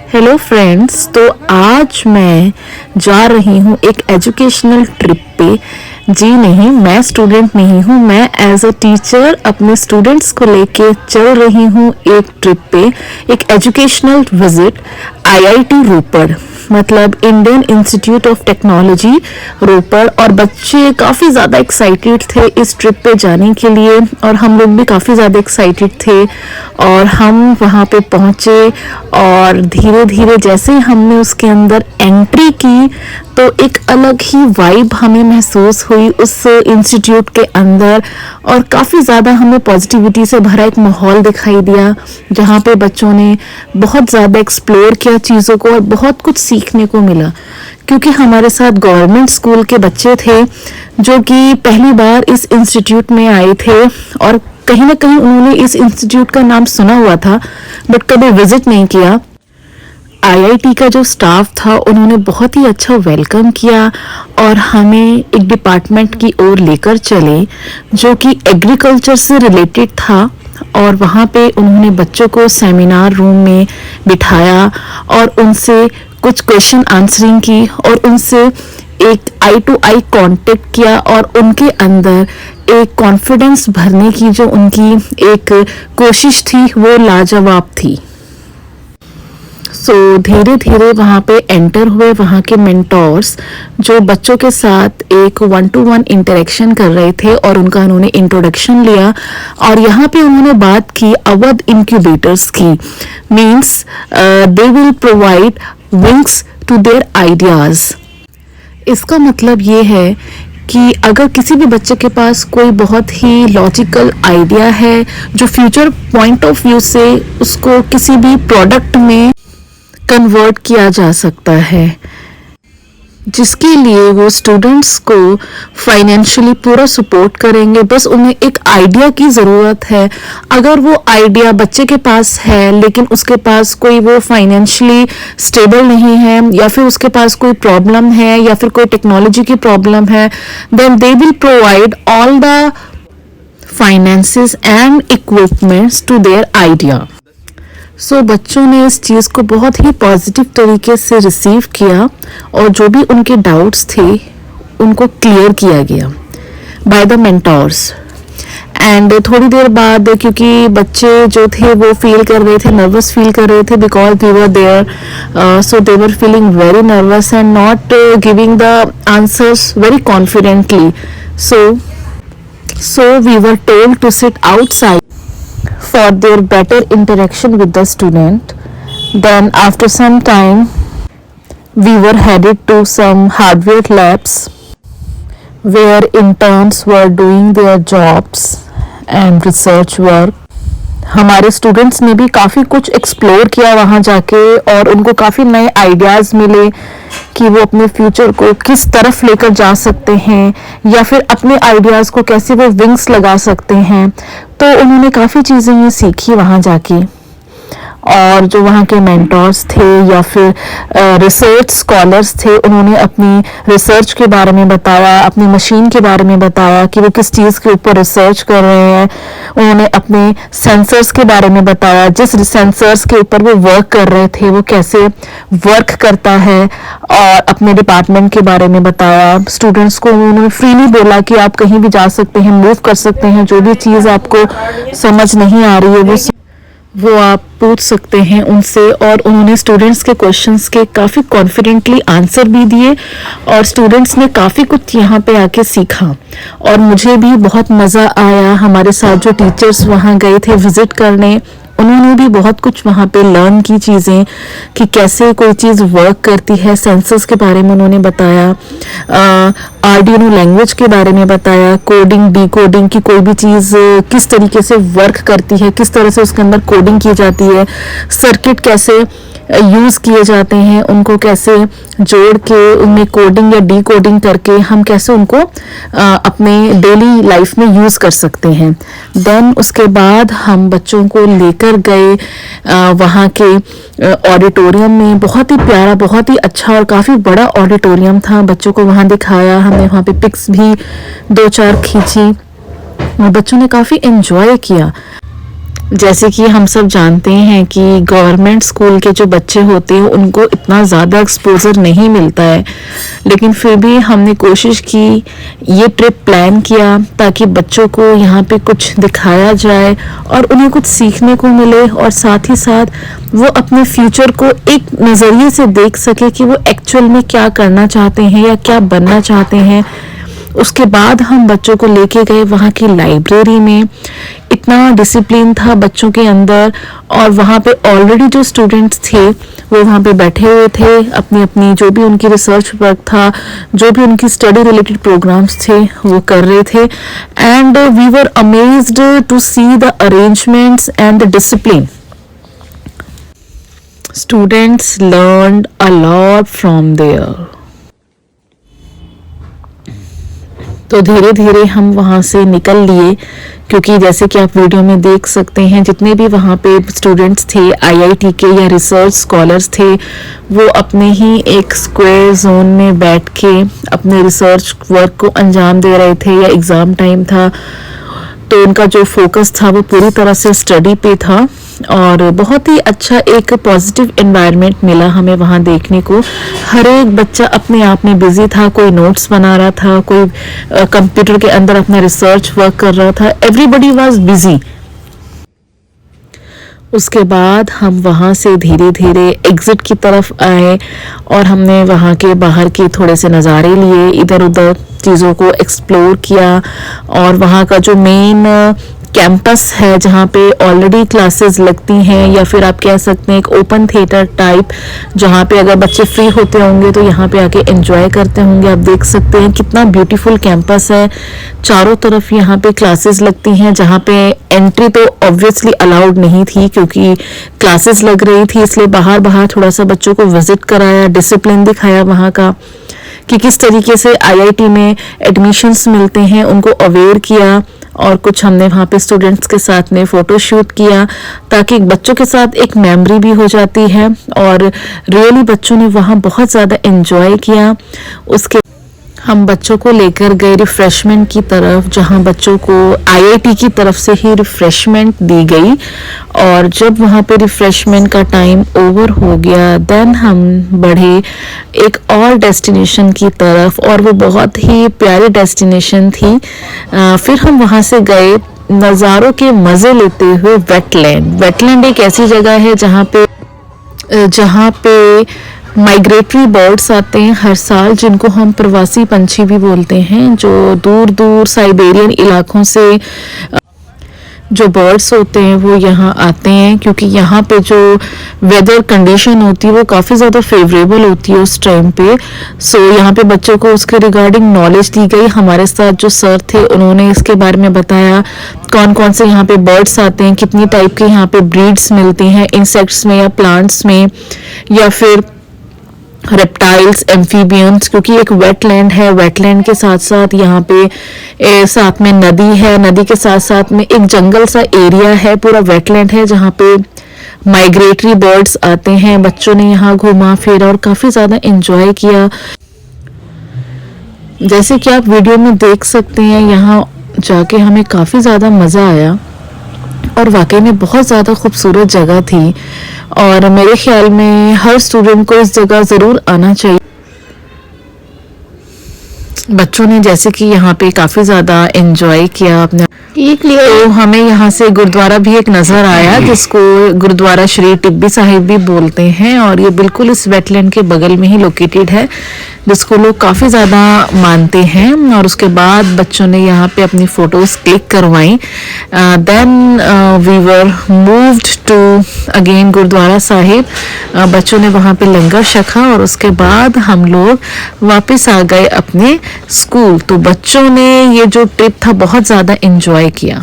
Hello friends, तो आज मैं जा रही हूँ एक एजुकेशनल ट्रिप पे। जी नहीं, मैं स्टूडेंट नहीं हूँ, मैं एज अ टीचर अपने स्टूडेंट्स को लेके चल रही हूँ एक ट्रिप पे, एक एजुकेशनल विजिट आईआईटी रोपड़, मतलब इंडियन इंस्टीट्यूट ऑफ टेक्नोलॉजी रोपड़। और बच्चे काफ़ी ज़्यादा एक्साइटेड थे इस ट्रिप पे जाने के लिए और हम लोग भी काफ़ी ज़्यादा एक्साइटेड थे। और हम वहाँ पे पहुँचे और धीरे धीरे जैसे ही हमने उसके अंदर एंट्री की तो एक अलग ही वाइब हमें महसूस हुई उस इंस्टीट्यूट के अंदर, और काफ़ी ज़्यादा हमें पॉजिटिविटी से भरा एक माहौल दिखाई दिया जहाँ पे बच्चों ने बहुत ज़्यादा एक्सप्लोर किया चीज़ों को और बहुत कुछ सीखने को मिला। क्योंकि हमारे साथ गवर्नमेंट स्कूल के बच्चे थे जो कि पहली बार इस इंस्टीट्यूट में आए थे और कहीं ना कहीं उन्होंने इस इंस्टीट्यूट का नाम सुना हुआ था बट कभी विजिट नहीं किया। आईआईटी का जो स्टाफ था उन्होंने बहुत ही अच्छा वेलकम किया और हमें एक डिपार्टमेंट की ओर लेकर चले जो कि एग्रीकल्चर से रिलेटेड था। और वहाँ पे उन्होंने बच्चों को सेमिनार रूम में बिठाया और उनसे कुछ क्वेश्चन आंसरिंग की और उनसे एक आई टू आई कांटेक्ट किया और उनके अंदर एक कॉन्फिडेंस भरने की जो उनकी एक कोशिश थी वो लाजवाब थी। सो धीरे धीरे वहाँ पे एंटर हुए वहाँ के मेंटोर्स जो बच्चों के साथ एक 1-to-1 इंटरेक्शन कर रहे थे और उनका उन्होंने इंट्रोडक्शन लिया। और यहाँ पे उन्होंने बात की अवध इंक्यूबेटर्स की, means they will provide wings to their ideas. इसका मतलब ये है कि अगर किसी भी बच्चे के पास कोई बहुत ही लॉजिकल आइडिया है जो फ्यूचर पॉइंट ऑफ व्यू से उसको किसी भी प्रोडक्ट में कन्वर्ट किया जा सकता है, जिसके लिए वो स्टूडेंट्स को फाइनेंशियली पूरा सपोर्ट करेंगे। बस उन्हें एक आइडिया की ज़रूरत है। अगर वो आइडिया बच्चे के पास है लेकिन उसके पास कोई वो फाइनेंशियली स्टेबल नहीं है या फिर उसके पास कोई प्रॉब्लम है या फिर कोई टेक्नोलॉजी की प्रॉब्लम है, then they will provide all the finances and equipments to their idea. So बच्चों ने इस चीज़ को बहुत ही पॉजिटिव तरीके से रिसीव किया और जो भी उनके डाउट्स थे उनको क्लियर किया गया बाय द मेंटोर्स। एंड थोड़ी देर बाद क्योंकि बच्चे जो थे वो फील कर रहे थे, नर्वस फील कर रहे थे because we were there, so they were feeling very nervous and not giving the answers very confidently. So we were told to sit outside for their better interaction with the student. Then after some time we were headed to some hardware labs where interns were doing their jobs and research work. हमारे students ने भी काफ़ी कुछ explore किया वहाँ जाके और उनको काफ़ी नए आइडियाज़ मिले कि वो अपने फ्यूचर को किस तरफ लेकर जा सकते हैं या फिर अपने आइडियाज़ को कैसे वो विंग्स लगा सकते हैं। तो उन्होंने काफ़ी चीज़ें ये सीखी वहाँ जाके। और जो वहाँ के मेंटोर्स थे या फिर रिसर्च स्कॉलर्स थे उन्होंने अपनी रिसर्च के बारे में बताया, अपनी मशीन के बारे में बताया कि वो किस चीज़ के ऊपर रिसर्च कर रहे हैं। उन्होंने अपने सेंसर्स के बारे में बताया, जिस सेंसर्स के ऊपर वो वर्क कर रहे थे वो कैसे वर्क करता है, और अपने डिपार्टमेंट के बारे में बताया। स्टूडेंट्स को उन्होंने फ्रीली बोला कि आप कहीं भी जा सकते हैं, मूव कर सकते हैं, जो भी चीज़ आपको समझ नहीं आ रही है वो आप पूछ सकते हैं उनसे। और उन्होंने स्टूडेंट्स के क्वेश्चंस के काफ़ी कॉन्फिडेंटली आंसर भी दिए और स्टूडेंट्स ने काफ़ी कुछ यहाँ पे आके सीखा और मुझे भी बहुत मज़ा आया। हमारे साथ जो टीचर्स वहाँ गए थे विज़िट करने उन्होंने भी बहुत कुछ वहाँ पे लर्न की चीज़ें कि कैसे कोई चीज़ वर्क करती है। सेंसर्स के बारे में उन्होंने बताया, आर्डिनो लैंग्वेज के बारे में बताया, कोडिंग डिकोडिंग की कोई भी चीज़ किस तरीके से वर्क करती है, किस तरह से उसके अंदर कोडिंग की जाती है, सर्किट कैसे यूज़ किए जाते हैं, उनको कैसे जोड़ के उनमें कोडिंग या डी कोडिंग करके हम कैसे उनको अपने डेली लाइफ में यूज़ कर सकते हैं। देन उसके बाद हम बच्चों को लेकर गए वहाँ के ऑडिटोरियम में। बहुत ही प्यारा, बहुत ही अच्छा और काफ़ी बड़ा ऑडिटोरियम था। बच्चों को वहाँ दिखाया, हमने वहाँ पे पिक्स भी 2-4 खींची और बच्चों ने काफ़ी एंजॉय किया। जैसे कि हम सब जानते हैं कि गवर्नमेंट स्कूल के जो बच्चे होते हैं उनको इतना ज़्यादा एक्सपोजर नहीं मिलता है, लेकिन फिर भी हमने कोशिश की, ये ट्रिप प्लान किया ताकि बच्चों को यहाँ पे कुछ दिखाया जाए और उन्हें कुछ सीखने को मिले, और साथ ही साथ वो अपने फ्यूचर को एक नज़रिए से देख सके कि वो एक्चुअल में क्या करना चाहते हैं या क्या बनना चाहते हैं। उसके बाद हम बच्चों को लेके गए वहाँ की लाइब्रेरी में। इतना डिसिप्लिन था बच्चों के अंदर, और वहाँ पे ऑलरेडी जो स्टूडेंट्स थे वो वहाँ पे बैठे हुए थे, अपनी अपनी जो भी उनकी रिसर्च वर्क था, जो भी उनकी स्टडी रिलेटेड प्रोग्राम्स थे वो कर रहे थे। And we were amazed to see the arrangements and the discipline. Students learned a lot from there. तो धीरे धीरे हम वहाँ से निकल लिए, क्योंकि जैसे कि आप वीडियो में देख सकते हैं जितने भी वहाँ पे स्टूडेंट्स थे आईआईटी के या रिसर्च स्कॉलर्स थे, वो अपने ही एक स्क्वायर जोन में बैठ के अपने रिसर्च वर्क को अंजाम दे रहे थे, या एग्ज़ाम टाइम था तो उनका जो फोकस था वो पूरी तरह से स्टडी पे था। और बहुत ही अच्छा एक पॉजिटिव एनवायरनमेंट मिला हमें वहाँ देखने को। हर एक बच्चा अपने आप में बिजी था, कोई नोट्स बना रहा था, कोई कंप्यूटर के अंदर अपना रिसर्च वर्क कर रहा था, एवरीबॉडी वाज बिजी। उसके बाद हम वहाँ से धीरे धीरे एग्जिट की तरफ आए और हमने वहाँ के बाहर के थोड़े से नज़ारे लिए, इधर उधर चीज़ों को एक्सप्लोर किया। और वहाँ का जो मेन कैंपस है जहाँ पे ऑलरेडी क्लासेस लगती हैं, या फिर आप कह सकते हैं एक ओपन थिएटर टाइप, जहाँ पे अगर बच्चे फ्री होते होंगे तो यहाँ पे आके एंजॉय करते होंगे। आप देख सकते हैं कितना ब्यूटीफुल कैंपस है, चारों तरफ यहाँ पे क्लासेस लगती हैं, जहाँ पे एंट्री तो ऑब्वियसली अलाउड नहीं थी क्योंकि क्लासेस लग रही थी, इसलिए बाहर बाहर थोड़ा सा बच्चों को विजिट कराया, डिसिप्लिन दिखाया वहाँ का कि किस तरीके से आईआईटी में एडमिशन्स मिलते हैं, उनको अवेयर किया। और कुछ हमने वहाँ पे स्टूडेंट्स के साथ में फ़ोटो शूट किया ताकि बच्चों के साथ एक मेमोरी भी हो जाती है, और रियली बच्चों ने वहाँ बहुत ज़्यादा एंजॉय किया। उसके हम बच्चों को लेकर गए रिफ़्रेशमेंट की तरफ, जहाँ बच्चों को आईआईटी की तरफ से ही रिफ़्रेशमेंट दी गई। और जब वहाँ पे रिफ़्रेशमेंट का टाइम ओवर हो गया, देन हम बढ़े एक और डेस्टिनेशन की तरफ, और वो बहुत ही प्यारी डेस्टिनेशन थी। फिर हम वहाँ से गए नज़ारों के मज़े लेते हुए वेटलैंड। वेटलैंड एक ऐसी जगह है जहाँ पे माइग्रेटरी बर्ड्स आते हैं हर साल, जिनको हम प्रवासी पंछी भी बोलते हैं, जो दूर दूर साइबेरियन इलाकों से जो बर्ड्स होते हैं वो यहाँ आते हैं, क्योंकि यहाँ पे जो वेदर कंडीशन होती है वो काफ़ी ज़्यादा फेवरेबल होती है उस टाइम पे। सो यहाँ पे बच्चों को उसके रिगार्डिंग नॉलेज दी गई। हमारे साथ जो सर थे उन्होंने इसके बारे में बताया कौन कौन से यहाँ पे बर्ड्स आते हैं, कितनी टाइप के यहाँ पे ब्रीड्स मिलती हैं इंसेक्ट्स में या प्लांट्स में, या फिर रेप्टाइल्स, एम्फीबियंस, क्योंकि एक वेटलैंड है। वेटलैंड के साथ साथ यहाँ पे साथ में नदी है, नदी के साथ साथ में एक जंगल सा एरिया है, पूरा वेटलैंड है जहाँ पे माइग्रेटरी बर्ड्स आते हैं। बच्चों ने यहाँ घूमा फिर और काफ़ी ज़्यादा एंजॉय किया। जैसे कि आप वीडियो में देख सकते हैं, यहाँ जाके हमें काफ़ी ज़्यादा मज़ा आया और वाकई में बहुत ज़्यादा खूबसूरत जगह थी, और मेरे ख्याल में हर स्टूडेंट को इस जगह ज़रूर आना चाहिए। बच्चों ने जैसे कि यहाँ पे काफ़ी ज़्यादा एंजॉय किया अपने, तो हमें यहाँ से गुरुद्वारा भी एक नज़र आया जिसको गुरुद्वारा श्री टिब्बी साहिब भी बोलते हैं, और ये बिल्कुल इस वेटलैंड के बगल में ही लोकेटेड है, जिसको लोग काफ़ी ज़्यादा मानते हैं। और उसके बाद बच्चों ने यहाँ पे अपनी फ़ोटोज़ क्लिक करवाई। Then we were moved to again Gurudwara Sahib. बच्चों ने वहाँ पे लंगर छका और उसके बाद हम लोग वापस आ गए अपने स्कूल। तो बच्चों ने ये जो ट्रिप था बहुत ज़्यादा एंजॉय किया।